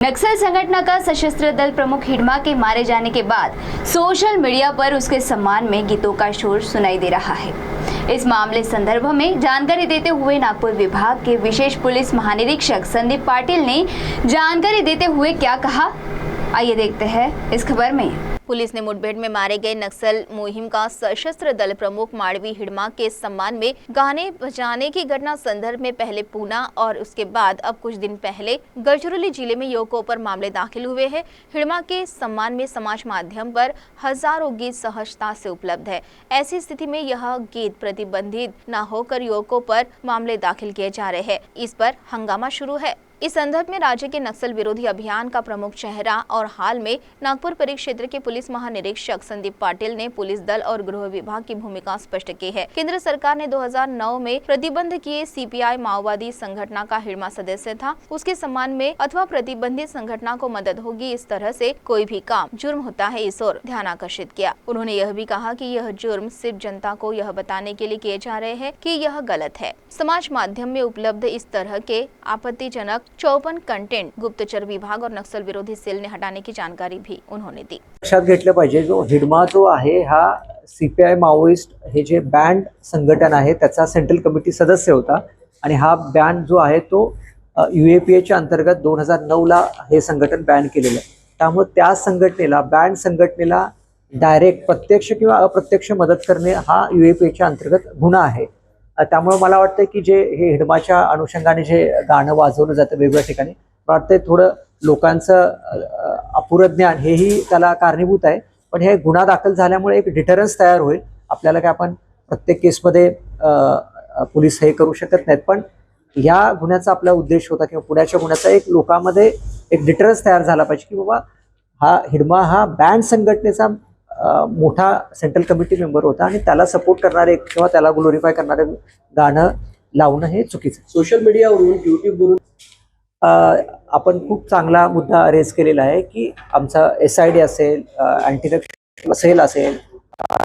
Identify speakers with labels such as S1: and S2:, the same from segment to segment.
S1: नक्सल संगठन का सशस्त्र दल प्रमुख हिडमा के मारे जाने के बाद सोशल मीडिया पर उसके सम्मान में गीतों का शोर सुनाई दे रहा है। इस मामले संदर्भ में जानकारी देते हुए नागपुर विभाग के विशेष पुलिस महानिरीक्षक संदीप पाटिल ने जानकारी देते हुए क्या कहा, आइए देखते हैं इस खबर में।
S2: पुलिस ने मुठभेड़ में मारे गए नक्सल मुहिम का सशस्त्र दल प्रमुख माड़वी हिडमा के सम्मान में गाने बजाने की घटना संदर्भ में पहले पूना और उसके बाद अब कुछ दिन पहले गढ़चिरौली जिले में युवकों पर मामले दाखिल हुए हैं। हिडमा के सम्मान में समाज माध्यम पर हजारों गीत सहजता से उपलब्ध है। ऐसी स्थिति में यह गीत प्रतिबंधित न होकर युवकों पर मामले दाखिल किए जा रहे हैं। इस पर हंगामा शुरू है। इस संदर्भ में राज्य के नक्सल विरोधी अभियान का प्रमुख चेहरा और हाल में नागपुर परिक्षेत्र के पुलिस महानिरीक्षक संदीप पाटिल ने पुलिस दल और गृह विभाग की भूमिका स्पष्ट की है। केंद्र सरकार ने 2009 में प्रतिबंध किए सीपीआई माओवादी संगठन का हिडमा सदस्य था। उसके सम्मान में अथवा प्रतिबंधित संगठन को मदद होगी, इस तरह से कोई भी काम जुर्म होता है, इस ओर ध्यान आकर्षित किया। उन्होंने यह भी कहा कि यह जुर्म सिर्फ जनता को यह बताने के लिए किए जा रहे हैं कि यह गलत है। समाज माध्यम में उपलब्ध इस तरह के आपत्तिजनक 54 कंटेंट गुप्तचर विभाग और नक्सल विरोधी सेल ने हटाने की जानकारी भी उन्होंने दी।
S3: लक्षात घेतलं पाहिजे, जो हिडमा जो आहे हा सीपीआय माओइस्ट हे जे बँड संघटन आहे त्याचा सेंट्रल कमिटी सदस्य होता आणि हा बँड जो आहे तो यूएपीएच्या अंतर्गत 2009 ला हे संघटन बॅन केलेलं आहे। त्यामुळे त्या संघटनेला बँड संघटनेला डायरेक्ट प्रत्यक्ष किंवा अप्रत्यक्ष मदत करणे हा यूएपीएच्या अंतर्गत गुन्हा आहे। त्यामुळे मला वाटतं की जे हे हिडमाच्या अनुषंगाने जे गाणं वाजवलं जातं वेगवेगळ्या ठिकाणी, मला वाटतं थोडं लोकांचं अपुरं ज्ञान हेही त्याला कारणीभूत आहे। पण हे गुन्हा दाखल झाल्यामुळे एक डिटरन्स तयार होईल। आपल्याला काय आपण प्रत्येक केसमध्ये पोलीस हे करू शकत नाहीत, पण या गुन्ह्याचा आपला उद्देश होता किंवा पुण्याच्या गुन्ह्याचा एक लोकांमध्ये एक डिटरन्स तयार झाला पाहिजे की बाबा हा हिडमा हा बँड संघटनेचा मोठा सेंट्रल कमिटी मेंबर होता आणि त्याला सपोर्ट करणारे किंवा त्याला ग्लोरिफाय करणारे गाणं लावणं हे चुकीचं आहे।
S4: सोशल मीडियावरून युट्यूबवरून
S3: आपण खूप चांगला मुद्दा रेज केलेला आहे की आमचा SID असेल, अँटी करप्शन सेल असेल,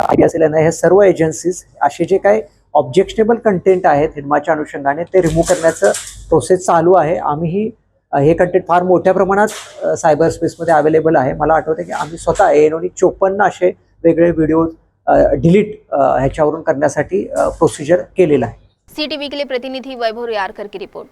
S3: IB असेल, हे सर्व एजन्सीज असे जे काही ऑब्जेक्शनेबल कंटेंट आहेत हिडमाच्या अनुषंगाने ते रिमूव्ह करण्याचं प्रोसेस चालू आहे। आम्हीही हे कंटेंट फार मोठ्या प्रमाणात सायबर स्पेसमध्ये अवेलेबल आहे। मला आठवतं की आम्ही स्वतः ANOनी 54 असे वेगळे व्हिडिओ डिलीट ह्याच्यावरून करण्यासाठी प्रोसिजर केलेला आहे।
S2: CTV के लिए प्रतिनिधि वैभव रियारकर की रिपोर्ट।